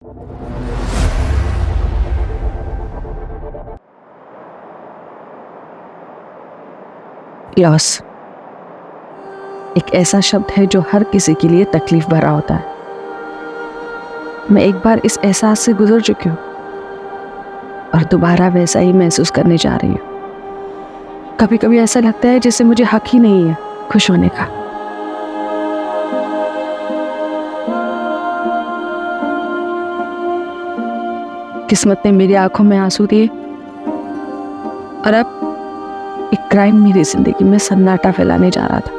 Loss एक ऐसा शब्द है जो हर किसी के लिए तकलीफ भरा होता है। मैं एक बार इस एहसास से गुजर चुकी हूँ और दोबारा वैसा ही महसूस करने जा रही हूँ। कभी कभी ऐसा लगता है जैसे मुझे हक ही नहीं है खुश होने का। किस्मत ने मेरी आंखों में आंसू दिए और अब एक क्राइम मेरी जिंदगी में सन्नाटा फैलाने जा रहा था।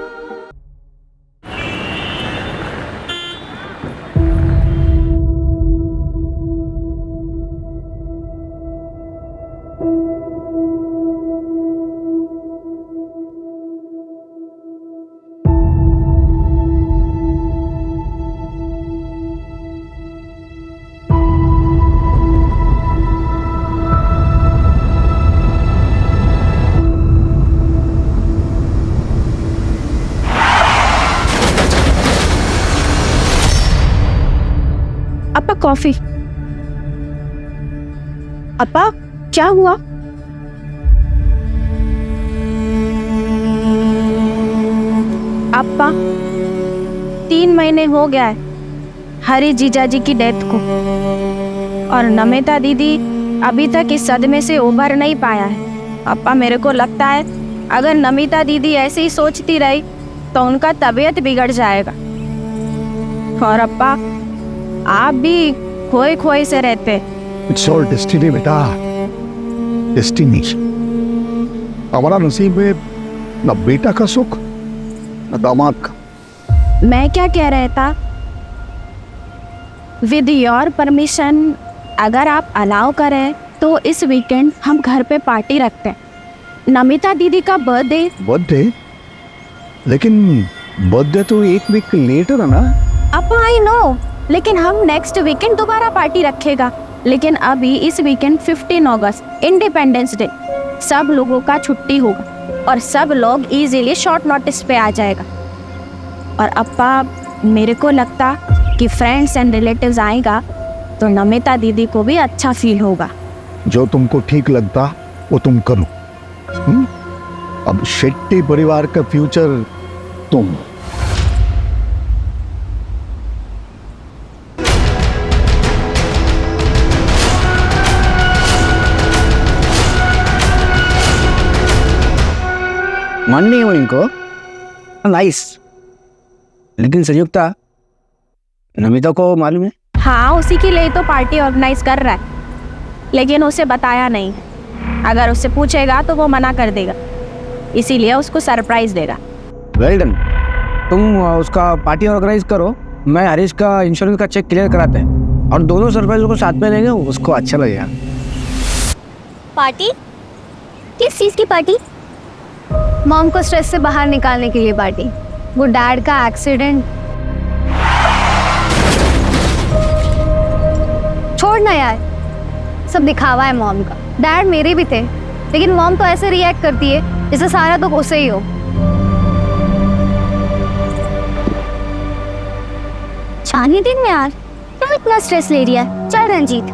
अपा कॉफी। अपा क्या हुआ? अपा 3 महीने हो गया है हरी जीजाजी की डेथ को और नमिता दीदी अभी तक इस सदमे से उभर नहीं पाया है। अपा मेरे को लगता है अगर नमिता दीदी ऐसे ही सोचती रही तो उनका तबीयत बिगड़ जाएगा और अपा आप भी खोए खोए से रहते। इट्स ऑल डेस्टिनी बेटा, डेस्टिनी। हमारा नसीब में न बेटा का सुख न दामाद का। मैं क्या कह रहा था, विद योर परमिशन अगर आप अलाउ करें तो इस वीकेंड हम घर पे पार्टी रखते हैं। नमिता दीदी का बर्थडे, लेकिन बर्थडे तो 1 वीक लेटर है ना। अब आई नो, लेकिन हम नेक्स्ट वीकेंड दोबारा पार्टी रखेगा। लेकिन अभी इस वीकेंड 15 अगस्त इंडिपेंडेंस डे, सब लोगों का छुट्टी होगा और सब लोग इजीली शॉर्ट नोटिस पे आ जाएगा। और अपा मेरे को लगता कि फ्रेंड्स एंड रिलेटिव्स आएगा तो नमिता दीदी को भी अच्छा फील होगा। जो तुमको ठीक लगता वो तुम करो। अब शेट्टी परिवार का फ्यूचर तुम। मन नहीं है इनको। नाइस। लेकिन संयुक्ता, नमिता को मालूम है? हाँ, उसी के लिए तो पार्टी ऑर्गेनाइज कर रहा है, लेकिन उसे बताया नहीं। अगर उससे पूछेगा तो वो मना कर देगा, इसीलिए उसको सरप्राइज देगा। Well done. तुम उसका पार्टी ऑर्गेनाइज करो, मैं हरीश का इंश्योरेंस का चेक क्लियर कराते हैं और दोनों सरप्राइज को साथ में लेंगे, उसको अच्छा लगेगा। पार्टी? किस चीज़ की पार्टी? मॉम को स्ट्रेस से बाहर निकालने के लिए पार्टी। वो डैड का एक्सीडेंट। छोड़ ना यार, सब दिखावा है मॉम का। डैड मेरे भी थे, लेकिन मॉम तो ऐसे रिएक्ट करती है जैसे सारा दुख उसे ही हो। छानी दिन में यार तुम इतना स्ट्रेस ले रही है। चल रंजीत,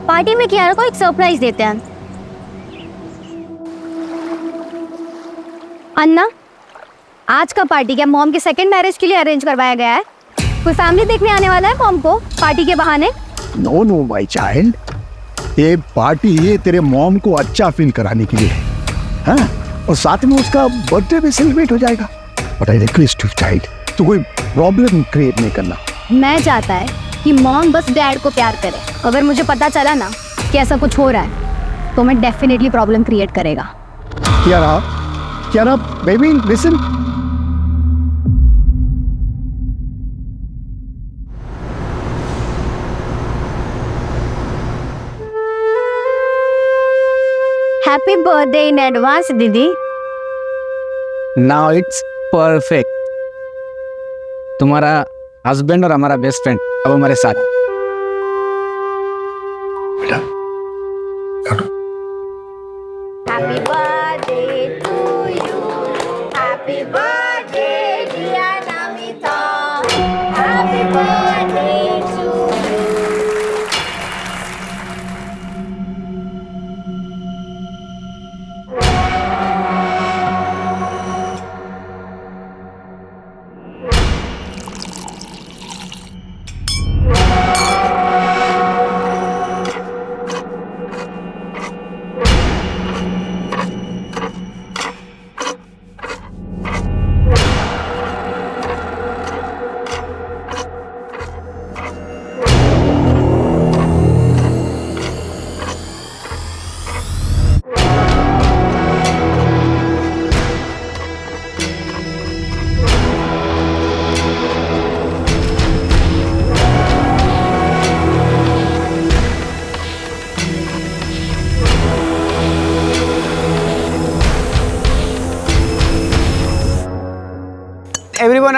पार्टी में कियारा को एक सरप्राइज देते हैं। अन्ना, आज का पार्टी क्या मॉम के सेकंड मैरिज के लिए अरेंज करवाया गया है? कोई फैमिली देखने आने वाला है मॉम को पार्टी के बहाने? नो नो माय चाइल्ड, ये पार्टी ये तेरे मॉम को अच्छा फील कराने के लिए है, हाँ? और साथ में उसका बर्थडे भी सेलिब्रेट हो जाएगा। But I request you child, तो कोई प्रॉब्लम क्रिएट नहीं करना। मैं चाहता है कि मॉम बस डैड को प्यार करे। अगर मुझे पता चला ना कि ऐसा कुछ हो रहा है तो मैं डेफिनेटली प्रॉब्लम क्रिएट करेगा। Kiara, baby, listen. Happy birthday in advance दीदी। Now it's perfect. तुम्हारा हस्बैंड और हमारा बेस्ट फ्रेंड अब हमारे साथ। बेटा, happy birthday to you, happy birthday dear Namita, happy birthday to you,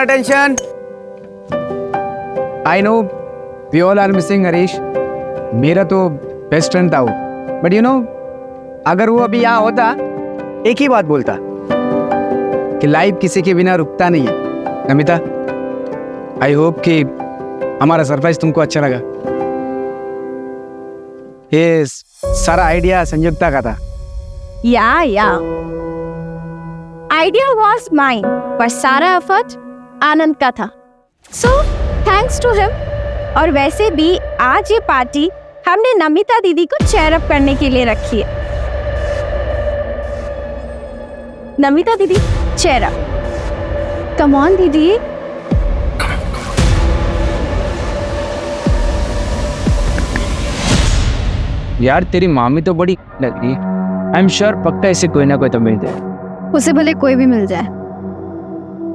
attention. I know we all are missing Harish. मेरा तो बेस्ट फ्रेंड था वो. But you know, अगर वो अभी यहाँ होता, एक ही बात बोलता कि लाइफ किसी के बिना रुकता नहीं है. नमिता, आई होप कि हमारा सरप्राइज तुमको अच्छा लगा. ये सारा आइडिया संयुक्ता का था. या आइडिया वॉज माइन, पर सारा एफर्ट आनंद का था. So thanks to him. और वैसे भी आज ये पार्टी हमने नमिता दीदी को चेयर अप करने के लिए रखी है. नमिता दीदी चेयर अप. कम ऑन दीदी. यार तेरी मामी तो बड़ी लग रही है. आई एम श्योर पक्का ऐसे कोई ना कोई तो मिल जाए. उसे भले कोई भी मिल जाए,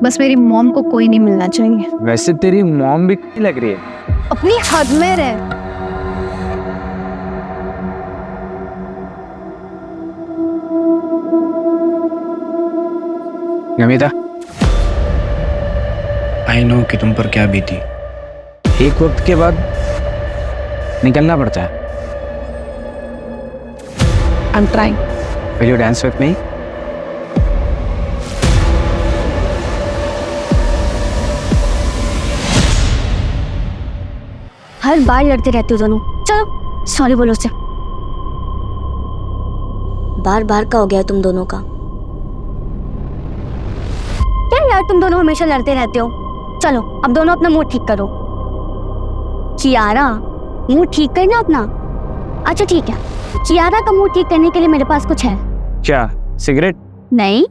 बस मेरी मॉम को कोई नहीं मिलना चाहिए. वैसे तेरी मॉम भी लग रही है. अपनी हद में रह. नमिता, आई नो कि तुम पर क्या बीती. एक वक्त के बाद निकलना पड़ता है. I'm trying. Will you dance with me? हर बार लड़ते रहते हो दोनों. चलो सॉरी बोलो उसे. बार बार का हो गया तुम दोनों का. क्या यार तुम दोनों हमेशा लड़ते रहते हो. चलो अब दोनों अपना मूड ठीक करो. कियारा, मूड ठीक करना अपना. अच्छा ठीक है, कियारा का मूड ठीक करने के लिए मेरे पास कुछ है. क्या सिगरेट? नहीं,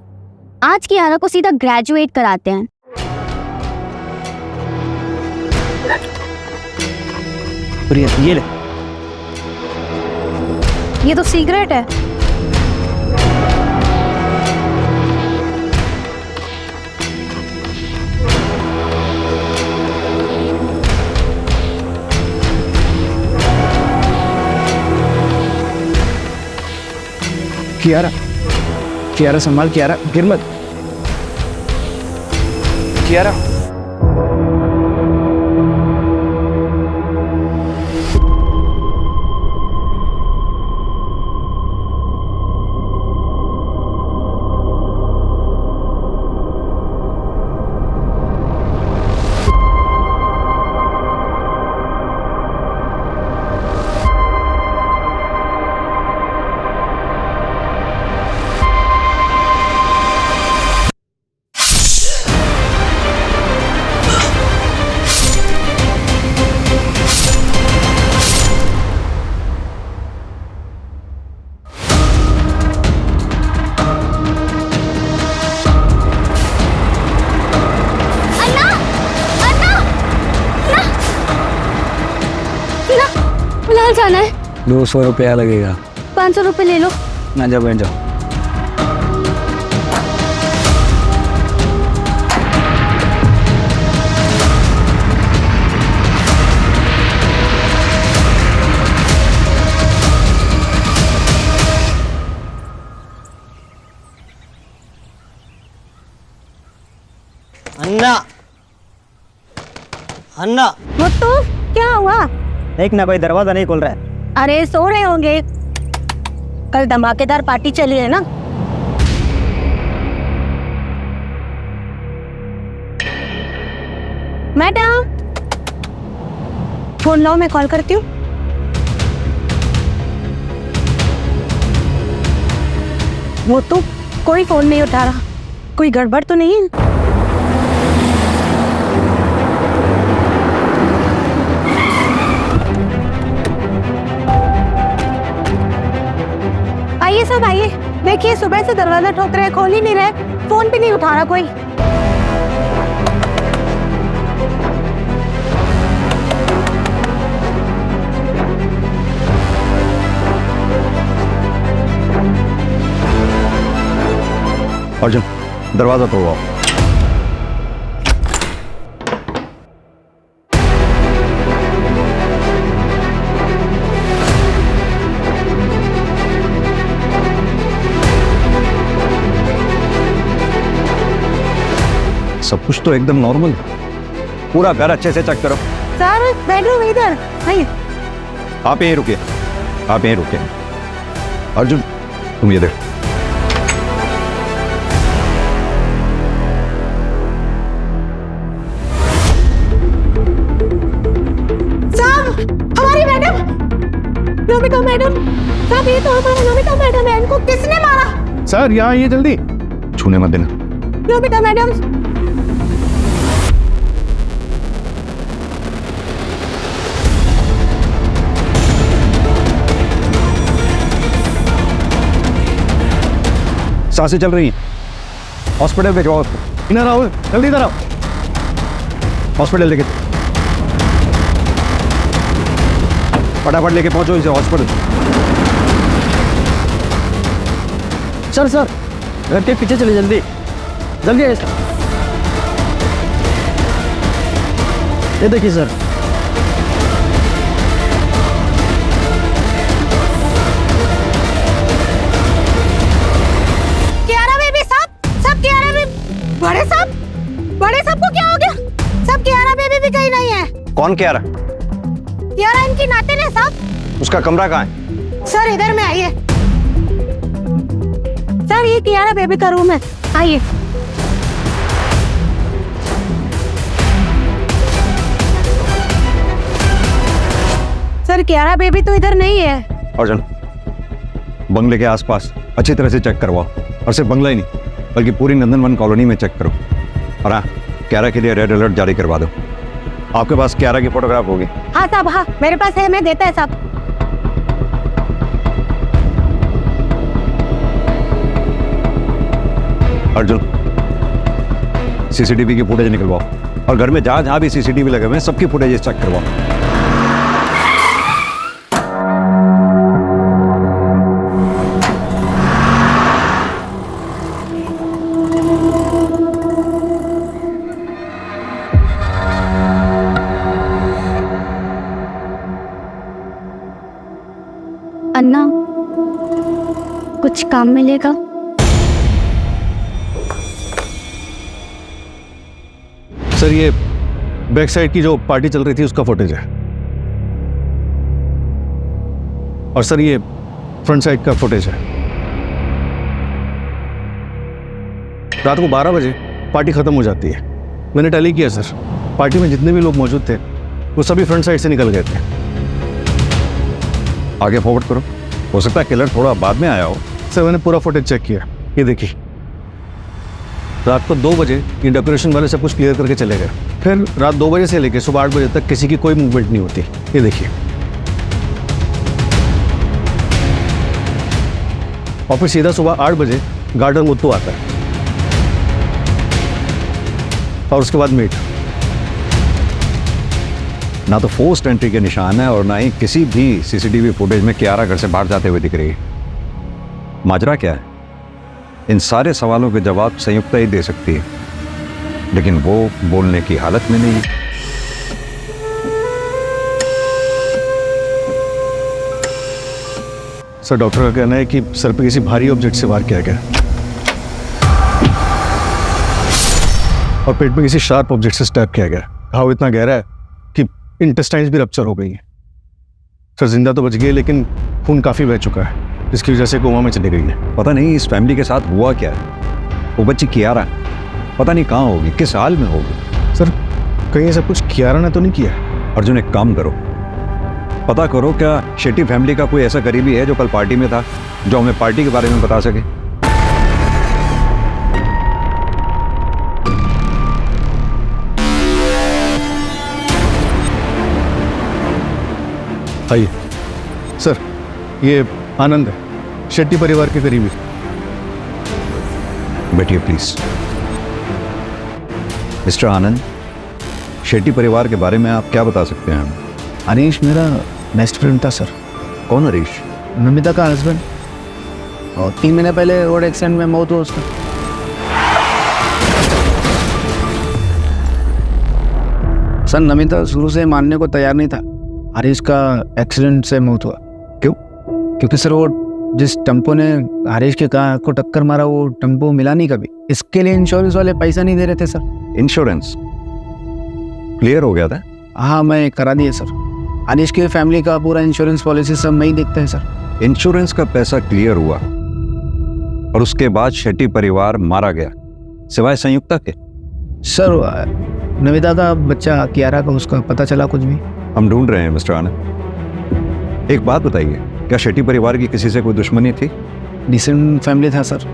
आज कियारा को सीधा ग्रेजुएट कराते हैं. प्रिया ये ले. ये तो सिगरेट है. कियारा, कियारा संभाल. कियारा गिर मत. कियारा. फिलहाल जाना है. 200 रुपया लगेगा. 500 रुपये ले लो. ना जाओ बैठ जाओ. अन्ना, अन्ना, वो तो क्या हुआ? देख ना कोई दरवाजा नहीं खोल रहा है. अरे सो रहे होंगे. कल धमाकेदार पार्टी चली है ना. मैडम फोन लाओ, मैं कॉल करती हूँ. वो तो कोई फोन नहीं उठा रहा. कोई गड़बड़ तो नहीं है? आइए सब आइए. देखिए सुबह से दरवाजा ठोक रहे, खोल ही नहीं रहे, फोन भी नहीं उठा रहा कोई. अर्जुन दरवाजा तोड़वाओ. सब कुछ तो एकदम नॉर्मल है। पूरा घर अच्छे से चेक करो। सर बेडरूम इधर आइए। आप यहीं रुकिए, आप यहीं रुकिए। अर्जुन तुम ये देखो। हमारी मैडम, नमिता मैडम, साहब ये तो हमारा नमिता मैडम है, इनको किसने मारा? सर यहाँ आइए जल्दी। छूने मत देना। नमिता मैडम, सांसें चल रही हैं, हॉस्पिटल भिजवाओ उसको। इधर आओ, जल्दी इधर आओ। हॉस्पिटल लेके फटाफट लेके पहुंचो इसे हॉस्पिटल। सर सर घर के पीछे चलिए, जल्दी जल्दी आइए सर। ये देखिए सर। कियारा बेबी साहब, सब कियारा बेबी। बड़े साहब को क्या हो गया? सब कियारा बेबी भी कहीं नहीं है। कौन कह रहा? कियारा इनकी नातिन है साहब। उसका कमरा कहाँ है? सर इधर में आइए। सर ये कियारा बेबी का रूम है, आइए। सर कियारा बेबी तो इधर नहीं है। अर्जुन बंगले के आसपास अच्छी तरह से चेक करवाओ, और सिर्फ बंगला ही नहीं बल्कि पूरी नंदनवन कॉलोनी में चेक करो। और हाँ, क्यारा के लिए रेड अलर्ट जारी करवा दो। आपके पास क्यारा की फोटोग्राफ होगी? हाँ साहब, हाँ मेरे पास है, मैं देता है साहब। अर्जुन सीसीटीवी की फुटेज निकलवाओ, और घर में जहां जहां भी सीसीटीवी लगे हुए हैं सबकी फुटेज चेक करवाओ। अन्ना, कुछ काम मिलेगा? सर ये बैक साइड की जो पार्टी चल रही थी उसका फुटेज है, और सर ये फ्रंट साइड का फुटेज है। रात को 12 बजे पार्टी खत्म हो जाती है। मैंने टैली किया सर, पार्टी में जितने भी लोग मौजूद थे वो सभी फ्रंट साइड से निकल गए थे। आगे फॉरवर्ड करो, हो सकता है किलर थोड़ा बाद में आया हो। सर मैंने पूरा फुटेज चेक किया, ये देखिए। रात को 2 बजे ये डेकोरेशन वाले सब कुछ क्लियर करके चले गए। फिर रात 2 बजे से लेकर सुबह 8 बजे तक किसी की कोई मूवमेंट नहीं होती, ये देखिए। और फिर सीधा सुबह 8 बजे गार्डन मुत्तू आता है, और उसके बाद मीट। ना तो फोर्स्ड एंट्री के निशान है और ना ही किसी भी सीसीटीवी फुटेज में कियारा घर से बाहर जाते हुए दिख रही है। माजरा क्या है? इन सारे सवालों के जवाब संयुक्ता ही दे सकती है, लेकिन वो बोलने की हालत में नहीं है। सर डॉक्टर का कहना है कि सर पे किसी भारी ऑब्जेक्ट से वार किया गया, और पेट पे किसी शार्प ऑब्जेक्ट से स्टैब किया गया। घाव इतना गहरा है कि इंटेस्टाइन्स भी रप्चर हो गई है। सर जिंदा तो बच गई, लेकिन खून काफी बह चुका है, जिसकी वजह से कोमा में चली गई है। पता नहीं इस फैमिली के साथ हुआ क्या है। वो बच्ची कियारा पता नहीं कहाँ होगी, किस हाल में होगी। सर कहीं ऐसा कुछ कियारा ने तो नहीं किया? अर्जुन एक काम करो, पता करो क्या शेट्टी फैमिली का कोई ऐसा करीबी है जो कल पार्टी में था, जो हमें पार्टी के बारे में बता सके। आइए सर, ये आनंद है, शेट्टी परिवार के करीबी। बैठिए प्लीज। मिस्टर आनंद, शेट्टी परिवार के बारे में आप क्या बता सकते हैं हमें? अनीश मेरा बेस्ट फ्रेंड था सर। कौन हरीश? नमिता का हस्बैंड, और 3 महीने पहले रोड एक्सीडेंट में मौत हुआ उसका। सर नमिता शुरू से मानने को तैयार नहीं था, हरीश का एक्सीडेंट से मौत हुआ। क्यों? क्योंकि सर वो जिस टेम्पो ने हरीश के कार को टक्कर मारा वो टेम्पो मिला नहीं कभी। इसके लिए इंश्योरेंस वाले पैसा नहीं दे रहे थे सर। इंश्योरेंस क्लियर हो गया था? हाँ, मैं करा दिया सर। अनिश की फैमिली का पूरा इंश्योरेंस पॉलिसी सब मैं ही देखता है सर। इंश्योरेंस का पैसा क्लियर हुआ और उसके बाद शेट्टी परिवार मारा गया, सिवाय संयुक्ता के? सर नमिता का बच्चा कियारा का उसका पता चला कुछ भी? हम ढूंढ रहे हैं मिस्टर आनंद। एक बात बताइए, क्या शेट्टी परिवार की किसी से कोई दुश्मनी थी? डिसेंट फैमिली था सर,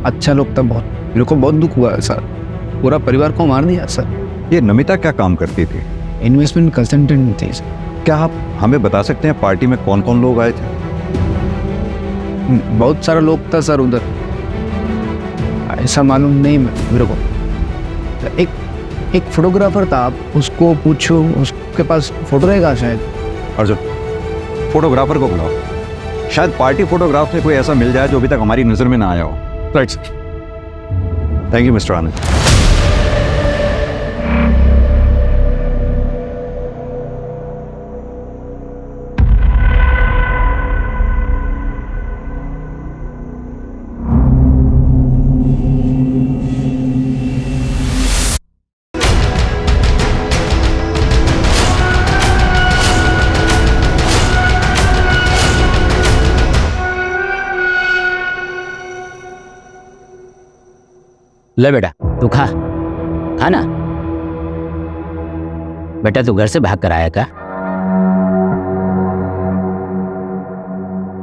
अच्छा लोग था बहुत। मेरे को बहुत दुख हुआ सर, पूरा परिवार को मार दिया सर। ये नमिता क्या काम करती थी? इन्वेस्टमेंट कंसल्टेंट थी सर। क्या आप हमें बता सकते हैं पार्टी में कौन कौन लोग आए थे? बहुत सारा लोग था सर उधर, ऐसा मालूम नहीं मेरे को। एक फोटोग्राफर था, आप उसको पूछो, उसके पास फोटो रहेगा शायद। अर्जुन, फोटोग्राफर को बुलाओ, शायद पार्टी फोटोग्राफ में कोई ऐसा मिल जाए जो अभी तक हमारी नजर में ना आया हो। Right sir. Thank you mister Anand. ले बेटा, तू खा ना। बेटा तू घर से भाग कर आया क्या?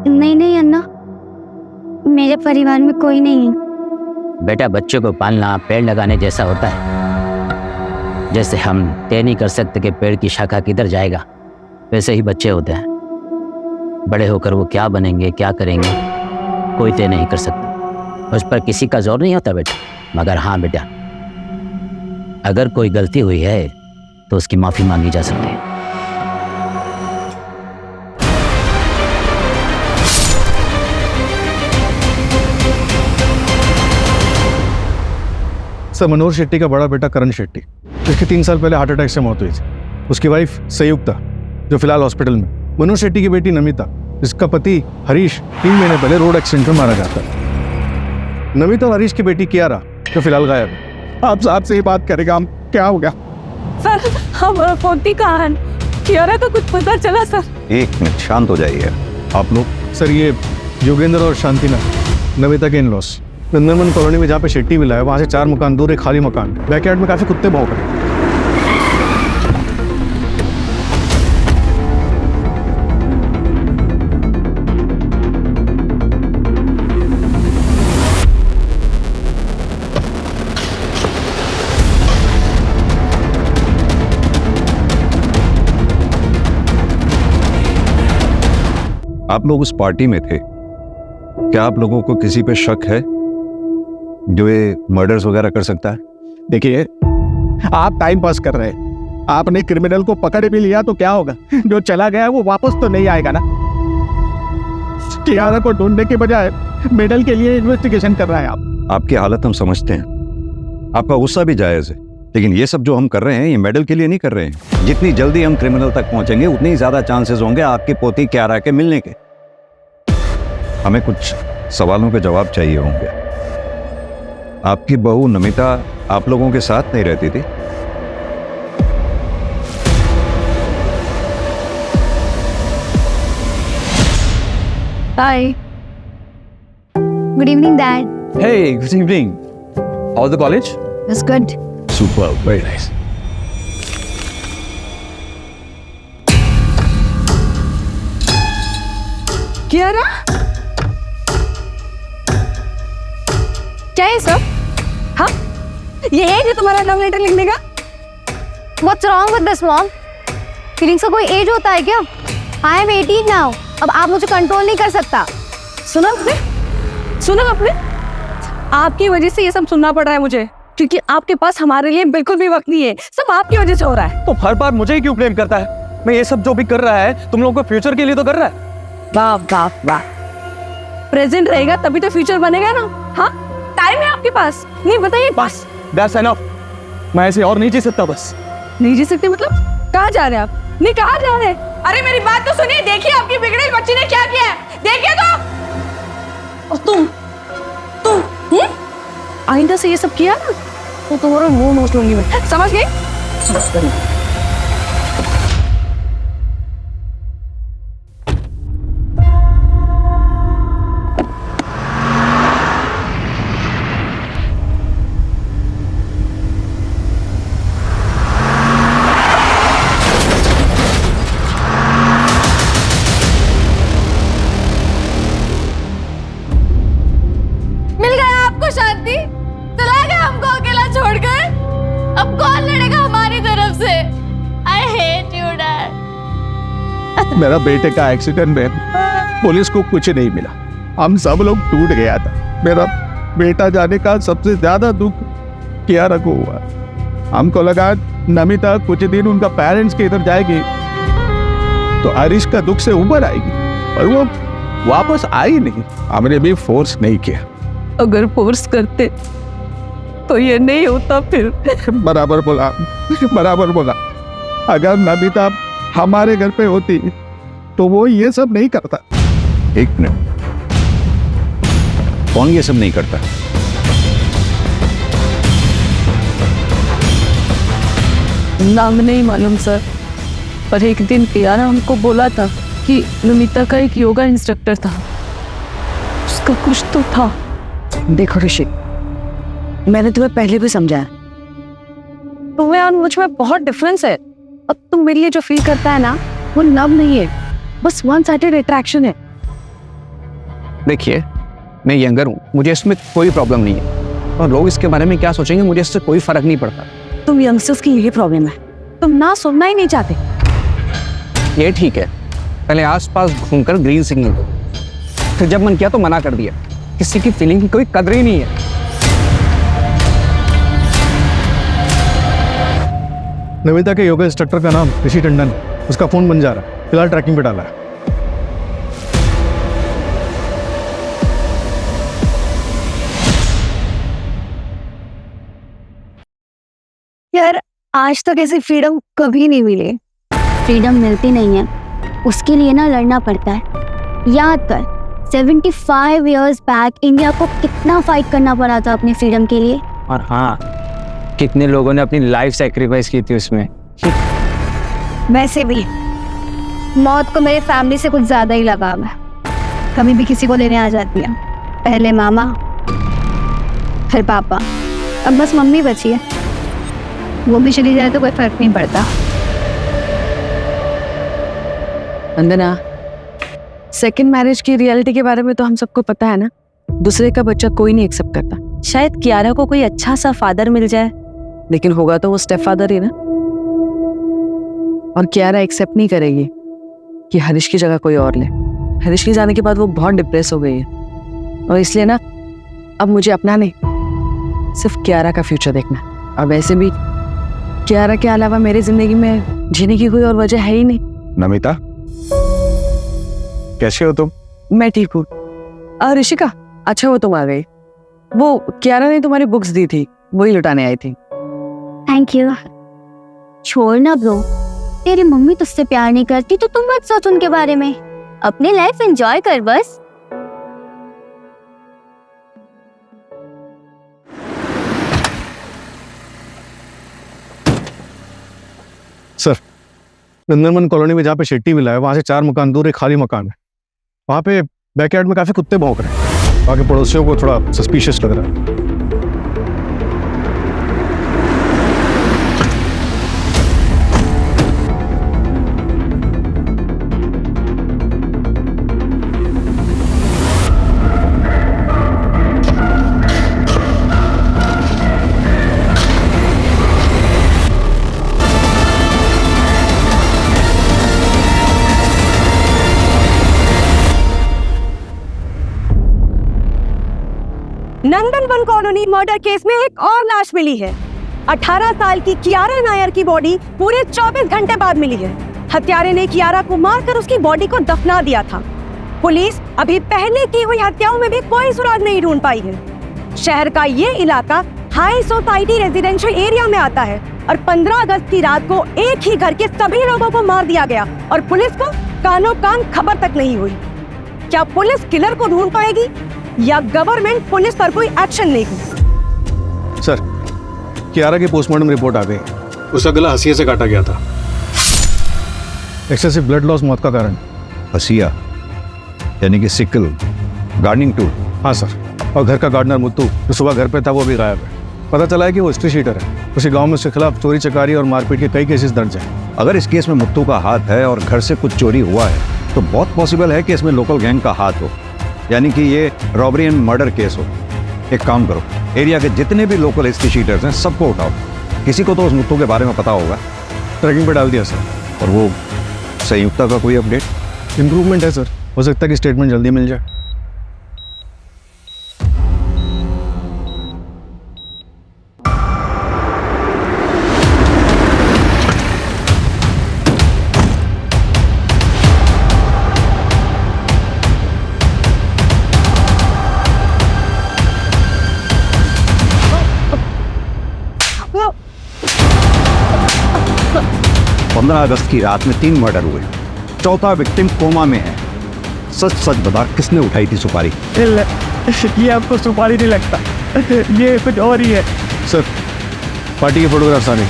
नहीं अन्ना, मेरे परिवार में कोई नहीं है। बेटा बच्चों को पालना पेड़ लगाने जैसा होता है। जैसे हम तय नहीं कर सकते कि पेड़ की शाखा किधर जाएगा, वैसे ही बच्चे होते हैं। बड़े होकर वो क्या बनेंगे, क्या करेंगे, कोई तय नहीं कर सकता। उस पर किसी का जोर नहीं होता बेटा। मगर हाँ बेटा, अगर कोई गलती हुई है तो उसकी माफी मांगी जा सकती है। सर, मनोहर शेट्टी का बड़ा बेटा करण शेट्टी, जिसकी 3 साल पहले हार्ट अटैक से मौत हुई थी। उसकी वाइफ संयुक्ता, जो फिलहाल हॉस्पिटल में। मनोहर शेट्टी की बेटी नमिता, जिसका पति हरीश 3 महीने पहले रोड एक्सीडेंट में मारा जाता है। नमिता और हरीश की बेटी कियारा, जो फिलहाल गायब है। आप साहब से ही बात करेगा, हम क्या हो गया? सर, हम फोटी कहाँ हैं? कियारा का कुछ पता चला सर? एक मिनट, शांत हो जाइए आप लोग। सर, ये योगेंद्र और शांतिना नमिता के इन-लॉस नंदनवन कॉलोनी में, जहाँ पे शेट्टी मिला है, वहाँ से 4 मकान दूर एक खाली मकान, बैकयार्ड में काफी कुत्ते भौंक रहे हैं। आप लोग उस पार्टी में थे, क्या आप लोगों को किसी पे शक है जो ये मर्डर्स वगैरह कर सकता है? देखिए, आप टाइम पास कर रहे हैं। आपने क्रिमिनल को पकड़ भी लिया तो क्या होगा? जो चला गया है वो वापस तो नहीं आएगा ना। कियारा को ढूंढने के बजाय मेडल के लिए इन्वेस्टिगेशन कर रहा है आप। आपकी हालत हम समझते हैं, आपका गुस्सा भी जायज है, लेकिन ये सब जो हम कर रहे हैं ये मेडल के लिए नहीं कर रहे हैं। जितनी जल्दी हम क्रिमिनल तक पहुंचेंगे उतनी ही ज्यादा चांसेस होंगे आपकी पोती कियारा के मिलने के। हमें कुछ सवालों के जवाब चाहिए होंगे। आपकी बहू नमिता आप लोगों के साथ नहीं रहती थी? Hi. Good evening, Dad. Hey, good evening. How's the college? It's good. Superb, very nice. Kiara, क्या है सब? हाँ, ये है जो तुम्हारा लव लेटर लिखने का? What's wrong with this, Mom? Feelings का कोई एज होता है क्या? I am 18 now. अब आप मुझे कंट्रोल नहीं कर सकता। सुना आपने? आपकी वजह से ये सब सुनना पड़ रहा है मुझे, क्योंकि आपके पास हमारे लिए बिल्कुल भी वक्त नहीं है। सब आपकी वजह से हो रहा है। तो हर बार मुझे ही क्यों ब्लेम करता है? मैं ये सब जो भी कर रहा है तुम लोगों को फ्यूचर के लिए तो कर रहा है। वाह वाह वाह, प्रेजेंट रहेगा तभी तो फ्यूचर बनेगा ना। हाँ, टाइम है आपके पास, नहीं बताइए। बस, that's enough. मैं ऐसे और नहीं जी सकता। बस नहीं जी सकते मतलब? कहाँ जा रहे हैं आप? नहीं, कहाँ जा रहे हैं? अरे मेरी बात तो सुनिए। देखिए आपकी बिगड़ेल बच्ची ने क्या किया है, देखिए तो। और तुम आइंदा से ये सब किया ना तो तुम्हारा मुंह नोच लूंगी मैं, समझ गई? मिल गया आपको शांति? चला गया हमको अकेला छोड़कर? अब कौन लड़ेगा हमारी तरफ से? I hate you, Dad. मेरा बेटे का एक्सीडेंट में पुलिस को कुछ नहीं मिला, हम सब लोग टूट गया था। मेरा बेटा जाने का सबसे ज्यादा दुख कियारा को हुआ। हमको लगा नमिता कुछ दिन उनका पेरेंट्स के इधर जाएगी तो हरीश का दुख से उबर आएगी, और वो वापस आई नहीं। हमने भी फोर्स नहीं किया। अगर फोर्स करते तो ये नहीं होता फिर। बराबर बोला। अगर नमिता हमारे घर पे होती तो वो ये सब नहीं करता। एक मिनट, कौन ये सब नहीं करता? नाम नहीं मालूम सर, पर एक दिन कियारा हमको बोला था कि नमिता का एक योगा इंस्ट्रक्टर था, उसका कुछ तो था। देखो ऋषि, मैंने तुम्हें पहले भी समझाया, तुम्हें और मुझ में बहुत डिफरेंस है। अब तुम मेरे लिए जो फील करता है ना, वो लव नहीं है, बस वन साइडेड अट्रैक्शन है। देखिए, मैं यंगर हूँ, मुझे इसमें कोई प्रॉब्लम नहीं है, और लोग इसके बारे में क्या सोचेंगे मुझे इससे कोई फर्क नहीं पड़ता। तुम यंगस्टर्स की यही प्रॉब्लम है, तुम ना सुनना ही नहीं चाहते। ये ठीक है, पहले आसपास घूमकर ग्रीन सिग्नल दो, फिर जब मन किया तो मना कर दिया। किसी की फीलिंग की कोई कदर ही नहीं है। नमिता के योगा इंस्ट्रक्टर का नाम ऋषि टंडन, उसका फोन बन जा रहा है, फिलहाल ट्रैकिंग पे डाला है। यार आज तक ऐसी फ्रीडम कभी नहीं मिली। फ्रीडम मिलती नहीं है, उसके लिए ना लड़ना पड़ता है। याद कर 75 इयर्स बैक इंडिया को कितना फाइट करना पड़ा था अपनी फ्रीडम के लिए। और हाँ, कितने लोगों ने अपनी लाइफ सैक्रिफाइस की थी उसमें। वैसे भी मौत को मेरे फैमिली से कुछ ज्यादा ही लगाव है। कभी भी किसी को लेने आ जाती है, पहले मामा फिर पापा, अब बस मम्मी बची है। वो भी चली जाए तो कोई फर्क नहीं पड़ता। वंदना, सेकंड मैरिज की रियलिटी के बारे में तो हम सबको पता है ना, दूसरे का बच्चा कोई नहीं एक्सेप्ट करता। शायद कियारा को कोई अच्छा सा फादर मिल जाए, लेकिन होगा तो वो स्टेप फादर ही ना। और कियारा एक्सेप्ट नहीं करेगी कि हरीश की जगह कोई और ले। हरीश के जाने के बाद वो बहुत डिप्रेस हो गई है, और इसलिए ना अब मुझे अपना नहीं, सिर्फ कियारा का फ्यूचर देखना है। और वैसे भी कियारा के अलावा मेरी जिंदगी में जीने की कोई और वजह है ही नहीं। नमिता, कैसे हो तुम? मैं ठीक हूँ। ऋषिका, अच्छा वो तुम आ गई। वो कियारा ने तुम्हारी बुक्स दी थी, वही लुटाने आई थी। Thank you. छोड़ ना ब्रो, तेरी मम्मी तुझसे प्यार नहीं करती तो तुम मत सोच उनके बारे में, अपनी लाइफ एंजॉय कर बस। सर, नंदनवन कॉलोनी में जहाँ पे शेट्टी मिला है, वहाँ से 4 मकान दूर एक खाली मकान है। वहाँ पे बैकयार्ड में काफी कुत्ते भौंक रहे हैं। वहाँ के पड़ोसियों को थोड़ा सस्पिशियस लग रहा है। नंदनवन कॉलोनी मर्डर केस में एक और लाश मिली है। 18 साल की कियारा नायर की बॉडी पूरे 24 घंटे बाद मिली है। हत्यारे ने कियारा को मारकर उसकी बॉडी को दफना दिया था। पुलिस अभी पहले की हुई हत्याओं में भी कोई सुराग नहीं ढूंढ पाई है। शहर का ये इलाका हाई सोसाइटी रेजिडेंशियल एरिया में आता है और 15 अगस्त की रात को एक ही घर के सभी लोगों को मार दिया गया और पुलिस को कानो कान खबर तक नहीं हुई। क्या पुलिस किलर को ढूंढ पाएगी या गवर्नमेंट पुलिस पर कोई एक्शन लेगी? सर, कियारा की पोस्टमार्टम रिपोर्ट आ गई। उसका गला हंसिया से काटा गया था। एक्सेसिव ब्लड लॉस मौत का कारण। हसिया यानी कि सिकल, गार्डनिंग टूल। हाँ सर, और घर का गार्डनर मुत्तू जो सुबह घर पे था वो भी गायब है। पता चला है कि वो हिस्ट्री शीटर है। उसी गांव में उसके खिलाफ चोरी चकारी और मारपीट के कई केसेस दर्ज हैं। अगर इस केस में मुत्तू का हाथ है और घर से कुछ चोरी हुआ है तो बहुत पॉसिबल है कि इसमें लोकल गैंग का हाथ हो, यानी कि ये रॉबरी एंड मर्डर केस हो। एक काम करो, एरिया के जितने भी लोकल हिस्ट्री शीटर्स हैं सबको उठाओ। किसी को तो उस मुत्तू के बारे में पता होगा। ट्रैकिंग पे डाल दिया सर। और वो संयुक्ता का कोई अपडेट? इम्प्रूवमेंट है सर, हो सकता है कि स्टेटमेंट जल्दी मिल जाए। अगस्त की रात में 3 मर्डर हुए, चौथा विक्टिम कोमा में है। सच सच बता, किसने उठाई थी सुपारी? ये आपको सुपारी नहीं लगता, ये कुछ और ही है। सर, पार्टी के फोटोग्राफ्स आ गए।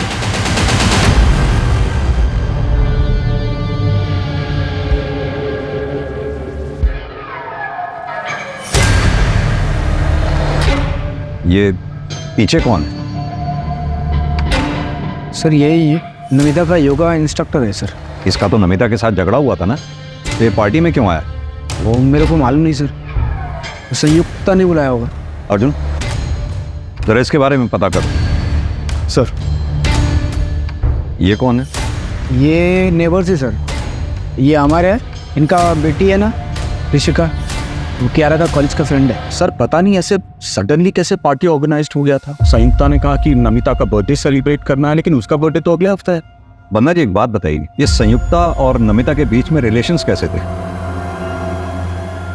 ये पीछे कौन है? सर यही नमिता का योगा इंस्ट्रक्टर है सर। इसका तो नमिता के साथ झगड़ा हुआ था ना, तो ये पार्टी में क्यों आया? वो मेरे को मालूम नहीं सर, संयुक्ता ने बुलाया होगा। अर्जुन, जरा इसके बारे में पता कर। सर, ये कौन है? ये नेबर्स है सर। ये हमारे है, इनका बेटी है ना ऋषिका, वो कियारा का कॉलेज का फ्रेंड है। सर पता नहीं ऐसे सडनली कैसे पार्टी ऑर्गेनाइज हो गया था। संयुक्ता ने कहा कि नमिता का बर्थडे सेलिब्रेट करना है, लेकिन उसका बर्थडे तो अगले हफ्ते है। बंदा जी, एक बात बताइए, ये संयुक्ता और नमिता के बीच में रिलेशंस कैसे थे?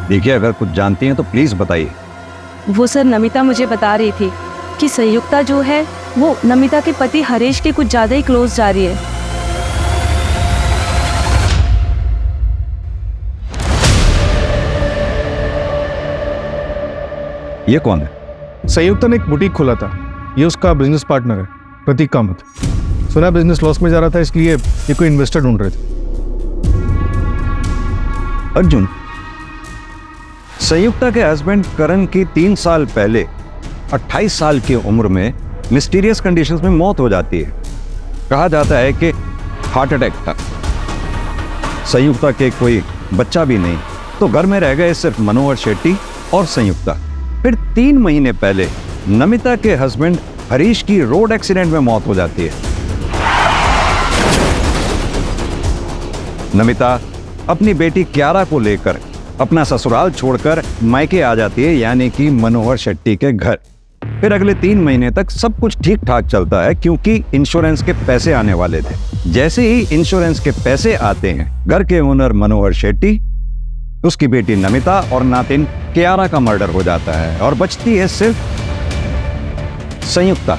देखिए, अगर कुछ जानती हैं तो प्लीज बताइए। वो सर, नमिता मुझे बता रही थी कि संयुक्ता जो है वो नमिता के पति हरीश के कुछ ज्यादा ही क्लोज जा रही है। ये कौन है? संयुक्ता ने एक बुटीक खोला था, ये उसका बिजनेस पार्टनर है प्रतीक कामत। सुना बिजनेस लॉस में जा रहा था, इसलिए ये कोई इन्वेस्टर ढूंढ रहे थे। अर्जुन, संयुक्ता के हस्बैंड करण की 3 साल पहले 28 साल की उम्र में मिस्टीरियस कंडीशंस में मौत हो जाती है। कहा जाता है कि हार्ट अटैक था। संयुक्ता के कोई बच्चा भी नहीं, तो घर में रह गए सिर्फ मनोहर शेट्टी और संयुक्ता। फिर 3 महीने पहले नमिता के हस्बैंड हरीश की रोड एक्सीडेंट में मौत हो जाती है। नमिता अपनी बेटी कियारा को लेकर अपना ससुराल छोड़कर मायके आ जाती है, यानी कि मनोहर शेट्टी के घर। फिर अगले 3 महीने तक सब कुछ ठीक ठाक चलता है, क्योंकि इंश्योरेंस के पैसे आने वाले थे। जैसे ही इंश्योरेंस के पैसे आते हैं, घर के ओनर मनोहर शेट्टी, उसकी बेटी नमिता और नातिन कियारा का मर्डर हो जाता है और बचती है सिर्फ संयुक्ता।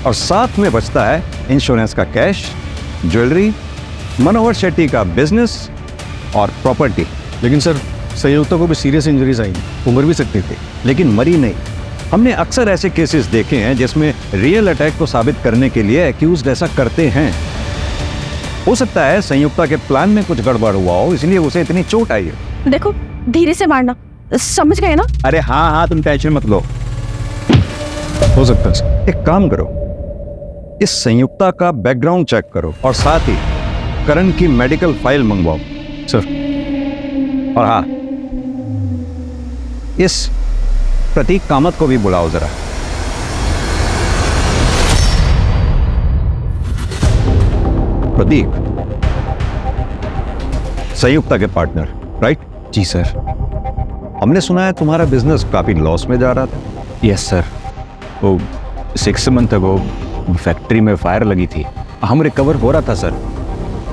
और साथ में बचता है इंश्योरेंस का कैश, ज्वेलरी, मनोहर शेट्टी का बिजनेस और प्रॉपर्टी। लेकिन सर, संयुक्ता को भी सीरियस इंजरीज आई, वो मर भी सकती थी। लेकिन मरी नहीं। हमने अक्सर ऐसे केसेस देखे हैं जिसमें रियल अटैक को साबित करने के लिए एक्यूज्ड ऐसा करते हैं। हो सकता है संयुक्ता के प्लान में कुछ गड़बड़ हुआ हो, इसलिए उसे इतनी चोट आई है। देखो, धीरे से मारना, समझ गए ना? अरे हाँ हाँ, तुम टेंशन मत लो। हो सकता है सर। एक काम करो, इस संयुक्ता का बैकग्राउंड चेक करो और साथ ही करण की मेडिकल फाइल मंगवाओ। सर। और हाँ, इस प्रतीक कामत को भी बुलाओ जरा। प्रतीक, संयुक्ता के पार्टनर, राइट? जी सर। हमने सुना है तुम्हारा बिजनेस काफी लॉस में जा रहा था। Yes sir. वो 6 मंथ अगो फैक्ट्री में फायर लगी थी, हम रिकवर हो रहा था सर।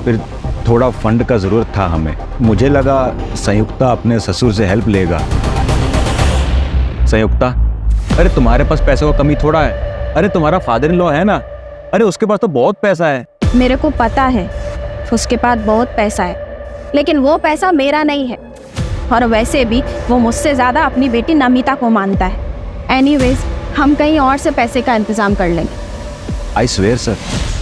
फिर थोड़ा फंड का ज़रूरत था हमें। मुझे लगा संयुक्ता अपने ससुर से हेल्प लेगा। संयुक्ता, अरे तुम्हारे पास पैसे का कमी थोड़ा है। अरे तुम्हारा फादर इन लॉ है ना, अरे उसके पास तो बहुत पैसा है। मेरे को पता है उसके पास बहुत पैसा है, लेकिन वो पैसा मेरा नहीं है। और वैसे भी वो मुझसे ज़्यादा अपनी बेटी नमिता को मानता है। एनीवेज, हम कहीं और से पैसे का इंतजाम कर लेंगे। आई स्वेयर सर,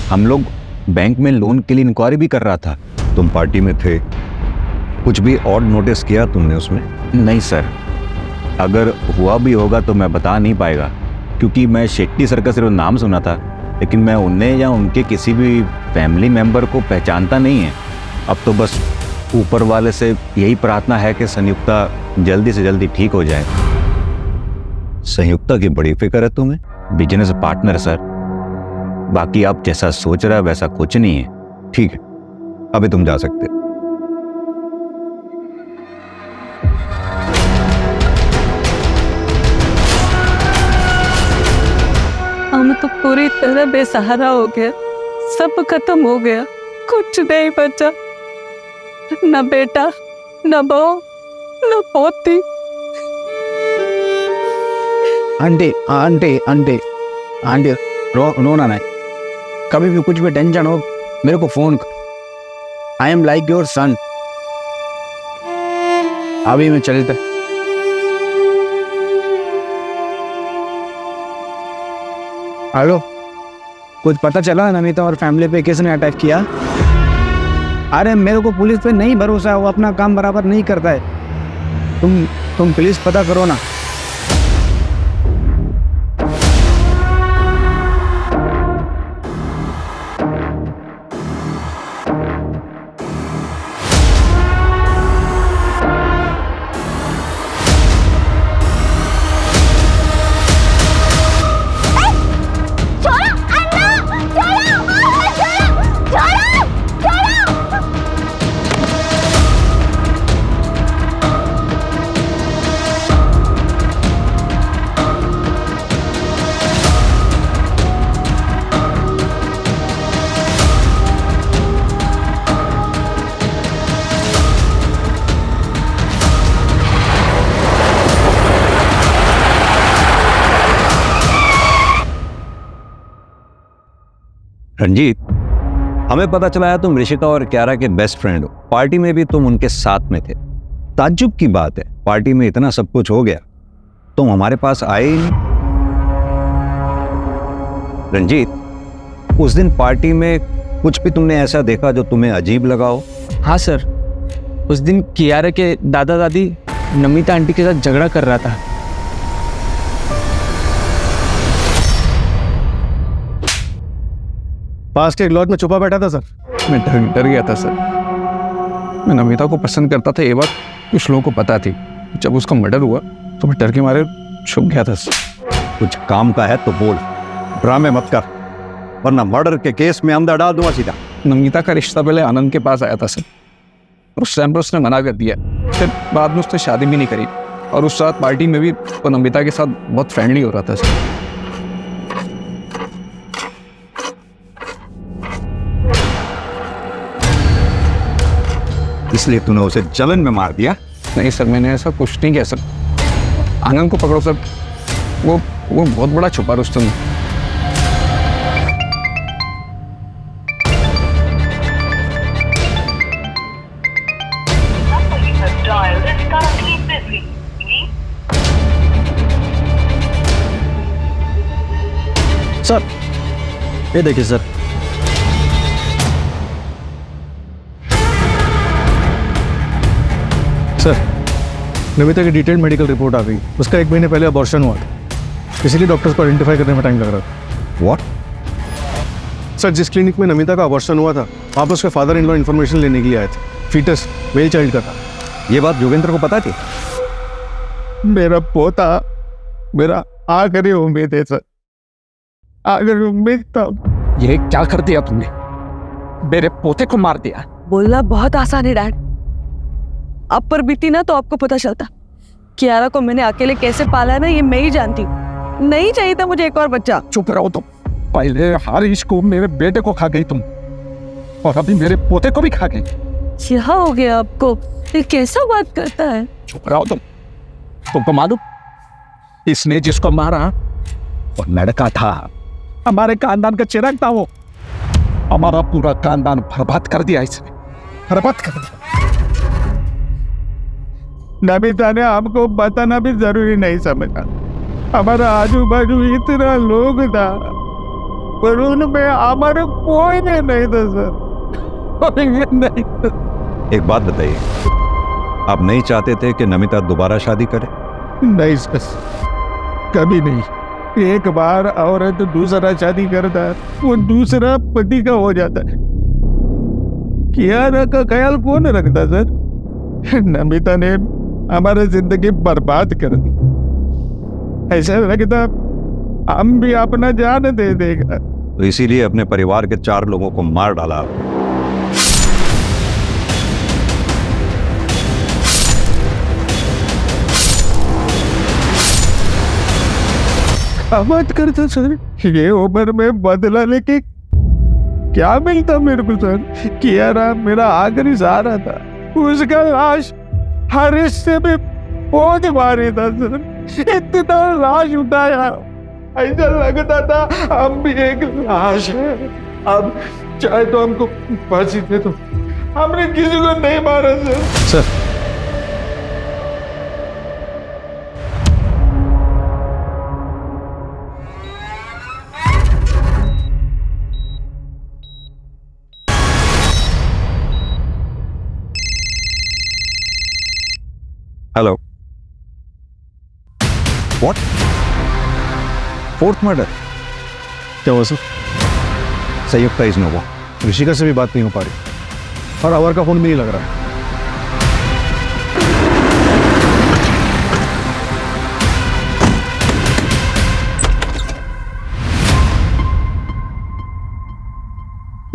हम लोग बैंक में लोन के लिए इंक्वायरी भी कर रहा था। तुम पार्टी में थे, कुछ भी और नोटिस किया तुमने उसमें? नहीं सर, अगर हुआ भी होगा तो मैं बता नहीं पाएगा, क्योंकि मैं शेट्टी सर का सिर्फ नाम सुना था, लेकिन मैं उन्हें या उनके किसी भी फैमिली मेंबर को पहचानता नहीं है। अब तो बस ऊपर वाले से यही प्रार्थना है कि संयुक्ता जल्दी से जल्दी ठीक हो जाए। संयुक्ता की बड़ी फिक्र है तुम्हें? बिजनेस पार्टनर सर, बाकी आप जैसा सोच रहे हैं वैसा कुछ नहीं है। ठीक है, अभी तुम जा सकते हो। हम तो पूरी तरह बेसहारा हो गया, सब खत्म हो गया, कुछ नहीं बचा, न बेटा, न बहू, न पोती। आंटी आंटी आंटी आंटी रोना नहीं, कभी भी कुछ भी टेंशन हो मेरे को फोन कर। I am like your son. अभी मैं चलता। हेलो, कुछ पता चला नमिता और फैमिली पे किसने अटैक किया? अरे मेरे को पुलिस पे नहीं भरोसा है, वो अपना काम बराबर नहीं करता है। तुम प्लीज पता करो ना। रंजीत, हमें पता चला है तुम ऋषिका और क्यारा के बेस्ट फ्रेंड हो। पार्टी में भी तुम उनके साथ में थे। ताज्जुब की बात है, पार्टी में इतना सब कुछ हो गया, तुम हमारे पास आए ही नहीं। रंजीत, उस दिन पार्टी में कुछ भी तुमने ऐसा देखा जो तुम्हें अजीब लगा हो? हाँ सर, उस दिन कियारा के दादा दादी नमिता आंटी के साथ झगड़ा कर रहा था। पास के एक लॉज में छुपा बैठा था सर। मैं डर गया था सर। मैं नमिता को पसंद करता था, ये बात कुछ लोगों को पता थी। जब उसका मर्डर हुआ तो मैं डर के मारे छुप गया था सर। कुछ काम का है तो बोल, ड्रामे मत कर, वरना मर्डर के केस में अंदर डाल दूंगा सीधा। नमिता का रिश्ता पहले आनंद के पास आया था सर, उस टाइम पर उसने मना कर दिया। फिर बाद में उसने शादी भी नहीं करी, और उस रात पार्टी में भी वो नमिता के साथ बहुत फ्रेंडली हो रहा था सर। इसलिए तूने उसे जलन में मार दिया? नहीं सर, मैंने ऐसा कुछ नहीं किया सर। आनंद को पकड़ो सर, वो बहुत बड़ा छुपा रुस्तम है। सर ये देखिए सर, सर नमिता की डिटेल्ड मेडिकल रिपोर्ट आ गई। उसका 1 महीने पहले अबॉर्शन हुआ था, इसीलिए डॉक्टर्स को आइडेंटिफाई करने में टाइम लग रहा था। व्हाट? सर, जिस क्लिनिक में नमिता का अबॉर्शन हुआ था वहाँ पर उसके फादर इन लॉ इन्फॉर्मेशन लेने के लिए आए थे। फीटस मेल चाइल्ड का था। ये बात जोगेंद्र को पता थी? मेरा पोता मेरा आखिरी उम्मीद है सर, आखिरी उम्मीद था। ये क्या कर दिया तुमने? मेरे पोते को मार दिया। बोलना बहुत आसान है डैड, आप पर बीती ना तो आपको पता चलता। कियारा को मैंने अकेले कैसे पाला है ना, ये मैं ही जानती हूँ। नहीं चाहिए था मुझे एक और बच्चा। चुप रहो तुम। पहले हारिश को, मेरे बेटे को खा गई तुम, और अभी मेरे पोते को भी खा गई। क्या हो गया आपको? ये कैसा बात करता है? चुप रहो तुमको मालूम, इसने जिसको मारा वो लड़का था, हमारे खानदान का चिराग था। वो हमारा पूरा खानदान बर्बाद कर दिया इसने, बर्बाद कर दिया। नमिता ने हमको बताना भी जरूरी नहीं समझा। हमारा आजू बाजू इतना लोग था, पर उनमें हमारे कोई नहीं था सर, कोई नहीं था। एक बात बताइए, आप नहीं चाहते थे कि नमिता दोबारा शादी करे? नहीं सर, कभी नहीं। एक बार औरत दूसरा शादी करता है, वो दूसरा पति का हो जाता है। कियारा का ख्याल कौन रखता सर? नमिता ने हमारी जिंदगी बर्बाद कर दी। ऐसा लगता हम भी अपना जान दे देगा। तो इसीलिए अपने परिवार के 4 लोगों को मार डाला आपने। मत करता सर, ये उम्र में बदला लेके क्या मिलता मेरे को सर? कियारा मेरा आखिरी सहारा था, उसका लाश हर हिस्से में पहुंच मारे था सर। इतना लाश उठाया, ऐसा लगता था हम भी एक लाश है। अब चाहे तो हमको फांसी दे दो, हमने किसी को नहीं मारा sir. Hello, what? 4th murder? क्या हुआ sir? Sanyukta is no. Rishika से भी बात नहीं हो पा रही और अवर का फोन भी नहीं लग रहा है।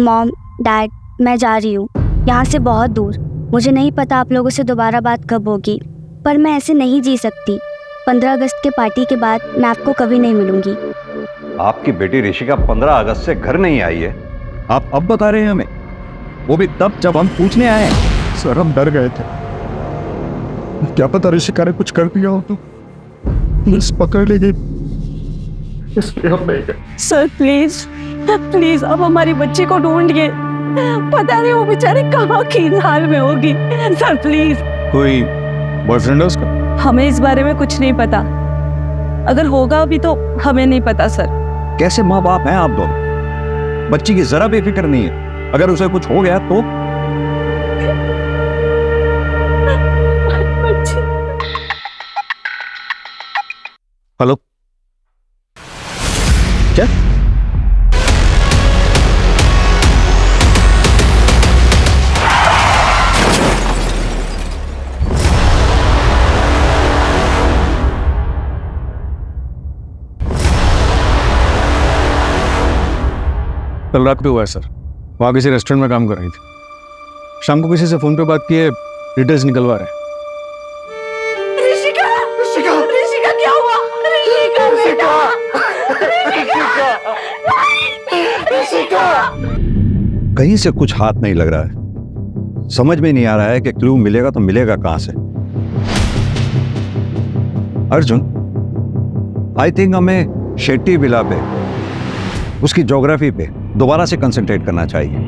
मॉम, डैड, मैं जा रही हूँ यहाँ से बहुत दूर। मुझे नहीं पता आप लोगों से दोबारा बात कब होगी, पर मैं ऐसे नहीं जी सकती। 15 अगस्त के पार्टी के बाद मैं आपको कभी नहीं मिलूंगी। आपकी बेटी ऋषिका 15 अगस्त से घर नहीं आई है, आप अब बता रहे हैं हमें? वो भी तब जब हम पूछने आए। सर हम डर गए थे, क्या पता ऋषिका ने कुछ कर दिया हो तो पुलिस पकड़ लेगी, इसलिए हम नहीं गए। सर प्लीज प्लीज अब हमारी बच्ची को ढूंढिए, पता नहीं वो बेचारी कहाँ की हाल में होगी। Sir please. कोई बॉयफ्रेंड है उसका? हमें इस बारे में कुछ नहीं पता, अगर होगा भी तो हमें नहीं पता सर। कैसे माँ बाप हैं आप दोनों? बच्ची की जरा भी फिक्र नहीं है, अगर उसे कुछ हो गया तो? हेलो, क्या? कल रात पे हुआ है सर, वहाँ किसी रेस्टोरेंट में काम कर रही थी। शाम को किसी से फोन पे बात किए, डिटेल्स निकलवा रहे हैं। ऋषिका, ऋषिका, ऋषिका क्या हुआ? ऋषिका ऋषिका, कहीं से कुछ हाथ नहीं लग रहा है, समझ में नहीं आ रहा है कि क्लू मिलेगा तो मिलेगा कहां से। अर्जुन, आई थिंक हमें शेट्टी विला पे, उसकी ज्योग्राफी पे दोबारा से कंसंट्रेट करना चाहिए,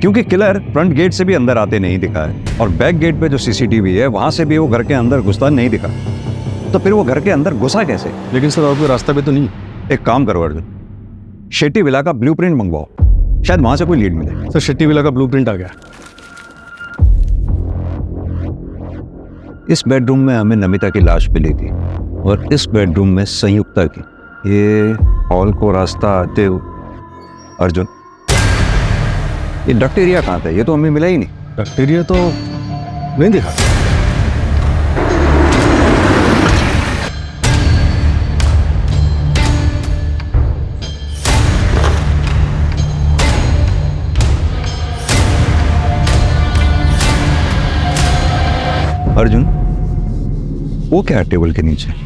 क्योंकि किलर फ्रंट गेट से भी अंदर आते नहीं दिखा है और बैक गेट पे जो सीसीटीवी है वहां से भी वो घर के अंदर घुसता नहीं दिखा, तो फिर वो घर के अंदर घुसा कैसे? लेकिन सर और कोई रास्ता भी तो नहीं। एक काम करो अर्जुन, शेट्टी विला का ब्लूप्रिंट मंगवाओ, शायद वहां से कोई लीड मिले। सर शेट्टी विला का ब्लूप्रिंट आ गया। इस बेडरूम में हमें नमिता की लाश मिली थी और इस बेडरूम में संयुक्ता की। ये हॉल को रास्ता आते हुए अर्जुन, ये डक्ट एरिया कहाँ था? ये तो हमें मिला ही नहीं। डक्ट एरिया तो नहीं दिखा। अर्जुन, वो क्या है टेबल के नीचे?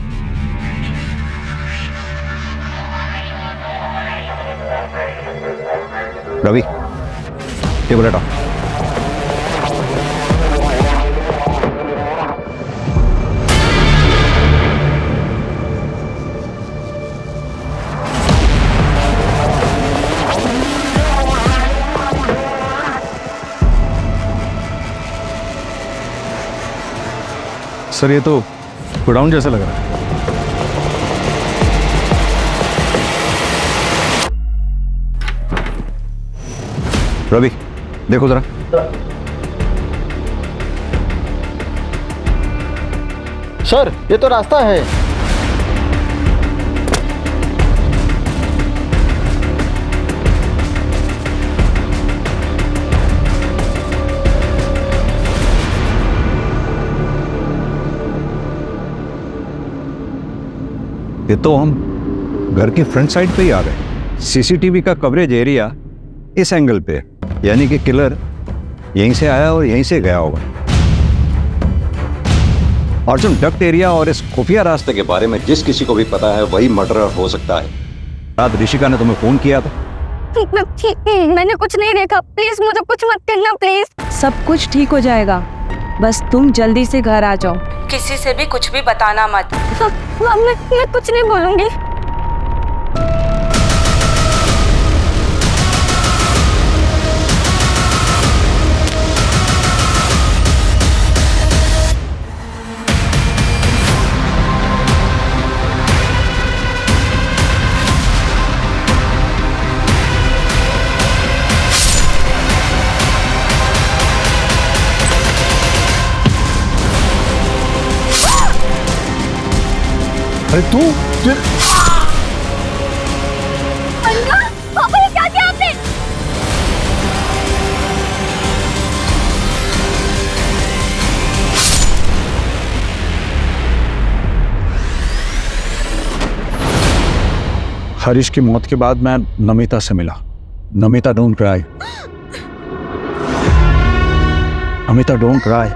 रवि, टेबल हटाओ। सर ये तो गोडाउन जैसा लग रहा है। रवि देखो जरा। सर ये तो रास्ता है। ये तो हम घर के फ्रंट साइड पे ही आ गए। सीसीटीवी का कवरेज एरिया इस एंगल पे, यानी कि किलर यहीं से आया और यहीं से गया होगा। अर्जुन, डक्ट एरिया और इस खुफिया रास्ते के बारे में जिस किसी को भी पता है वही मर्डरर हो सकता है। रात ऋषिका ने तुम्हें फोन किया था? मैंने कुछ नहीं देखा, प्लीज मुझे कुछ मत करना प्लीज। सब कुछ ठीक हो जाएगा, बस तुम जल्दी से घर आ जाओ। किसी से भी कुछ भी बताना मत। मैं कुछ नहीं बोलूंगी। अरे तू पापा, ये क्या किया आपने? हरीश की मौत के बाद मैं नमिता से मिला। Namita don't cry, Namita don't cry.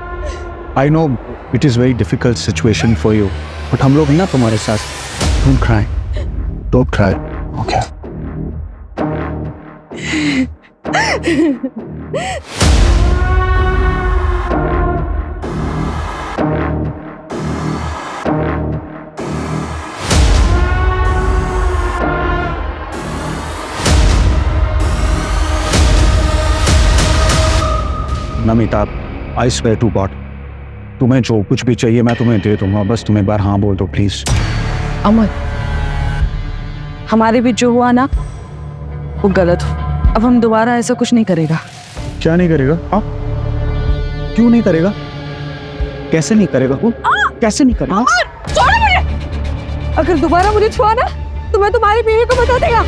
I know it is very difficult situation for you, but हम लोग हैं ना तुम्हारे साथ। Don't cry, don't cry, okay? Namita, I swear to God, तुम्हें जो कुछ भी चाहिए मैं तुम्हें दे दूंगा, बस तुम एक बार हाँ बोल दो प्लीज। अमर, हमारे बीच जो हुआ ना वो गलत हो। अब हम दोबारा ऐसा कुछ नहीं करेगा। क्या नहीं करेगा? हाँ, क्यों नहीं करेगा? कैसे नहीं करेगा वो? कैसे नहीं करेगा? छोड़ो मुझे। अगर दोबारा मुझे छुआ ना तो मैं तुम्हारी बीवी को बता देगा।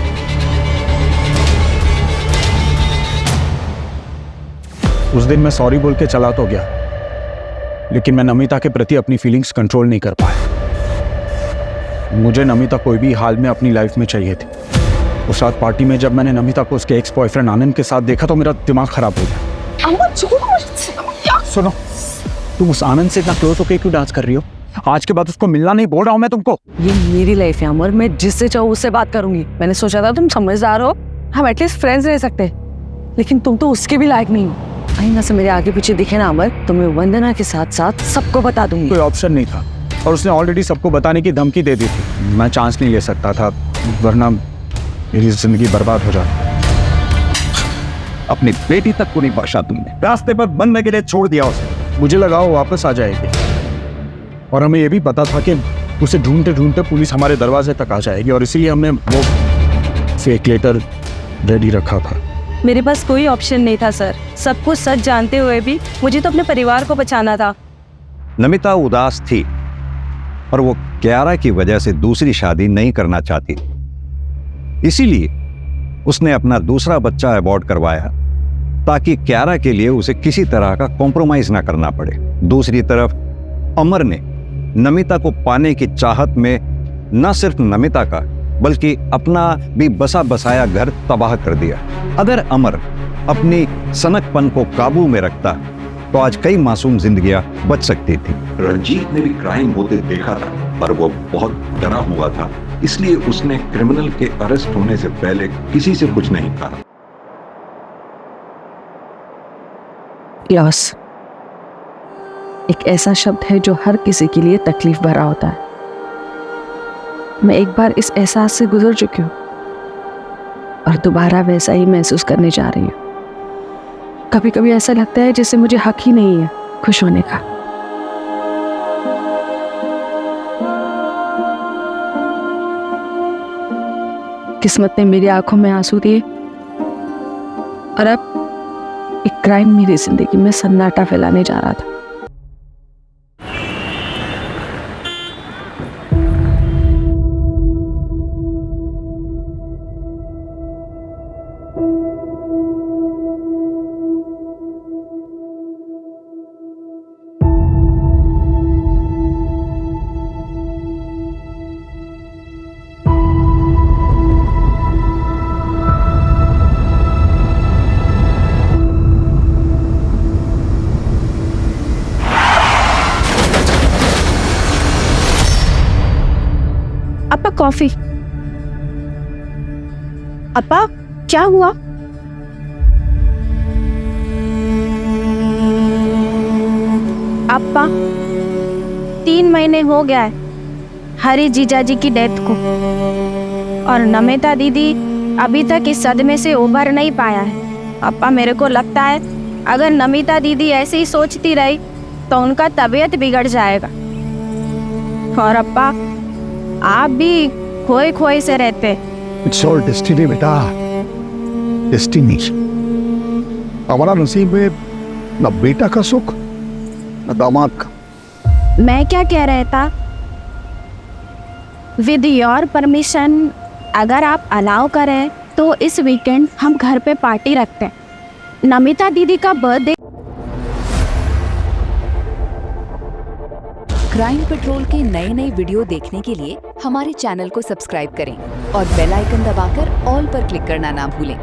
उस दिन मैं सॉरी बोल के चला तो गया, लेकिन मैं नमिता के प्रति अपनी फीलिंग्स कंट्रोल नहीं कर पाया। मुझे नमिता कोई भी हाल में अपनी लाइफ में चाहिए थी। उस रात पार्टी में जब मैंने नमिता को उसके एक्स बॉयफ्रेंड आनंद के साथ देखा तो मेरा दिमाग खराब हो गया। अमर छोड़ो मुझे। सुनो, तुम उस आनंद से इतना क्लोज होकर क्यों डांस कर रही हो? आज के बाद उसको मिलना नहीं बोल रहा हूँ मैं तुमको। ये मेरी लाइफ है अमर, मैं जिससे चाहूँ उससे बात करूंगी। मैंने सोचा था तुम समझदार हो, हम एटलीस्ट फ्रेंड्स रह सकते, लेकिन तुम तो उसके भी लायक नहीं हो। आईना से मेरे आगे पीछे दिखे ना अमर, तो मैं वंदना के साथ साथ सबको बता दूंगी। कोई ऑप्शन नहीं था और उसने ऑलरेडी सबको बताने की धमकी दे दी थी। मैं चांस नहीं ले सकता था, वरना मेरी जिंदगी बर्बाद हो जाती। अपनी बेटी तक को नहीं बख्शा तुमने, रास्ते पर बनने के लिए छोड़ दिया उसे। मुझे लगा वो वापस आ जाएगी, और हमें यह भी पता था कि उसे ढूंढते ढूंढते पुलिस हमारे दरवाजे तक आ जाएगी, और इसीलिए हमने वो फेक लेटर रेडी रखा था। मेरे पास कोई ऑप्शन नहीं था सर। सब कुछ सच जानते हुए भी मुझे तो अपने परिवार को बचाना था। नमिता उदास थी और वो क्यारा की वजह से दूसरी शादी नहीं करना चाहती, इसीलिए उसने अपना दूसरा बच्चा अबॉर्ट करवाया ताकि क्यारा के लिए उसे किसी तरह का कॉम्प्रोमाइज ना करना पड़े। दूसरी तरफ अमर ने नमिता को पाने की चाहत में न सिर्फ नमिता का बल्कि अपना भी बसा बसाया घर तबाह कर दिया। अगर अमर अपनी सनकपन को काबू में रखता तो आज कई मासूम जिंदगियां बच सकती थी। रंजीत ने भी क्राइम होते देखा था, पर वो बहुत डरा हुआ था, इसलिए उसने क्रिमिनल के अरेस्ट होने से पहले किसी से कुछ नहीं कहा। लॉस एक ऐसा शब्द है जो हर किसी के लिए तकलीफ भरा होता है। मैं एक बार इस एहसास से गुजर चुकी हूँ और दोबारा वैसा ही महसूस करने जा रही हूँ। कभी कभी ऐसा लगता है जैसे मुझे हक ही नहीं है खुश होने का। किस्मत ने मेरी आंखों में आंसू दिए और अब क्राइम मेरी जिंदगी में सन्नाटा फैलाने जा रहा था। अपा कॉफी। अपा क्या हुआ? अपा 3 महीने हो गया है हरी जीजाजी की डेथ को, और नमिता दीदी अभी तक इस सदमे से उभर नहीं पाया है। अपा मेरे को लगता है अगर नमिता दीदी ऐसे ही सोचती रही तो उनका तबीयत बिगड़ जाएगा। और अपा आप भी खोए खोए से रहते। इट्स ऑल डेस्टिनी बेटा, डेस्टिनी। हमारा नसीब में न बेटा का सुख न दामाद का। मैं क्या कह रहा था, विद योर परमिशन अगर आप अलाउ करें तो इस वीकेंड हम घर पे पार्टी रखते हैं। नमिता दीदी का बर्थडे। क्राइम पेट्रोल के नए नए वीडियो देखने के लिए हमारे चैनल को सब्सक्राइब करें और बेल आइकन दबाकर ऑल पर क्लिक करना ना भूलें।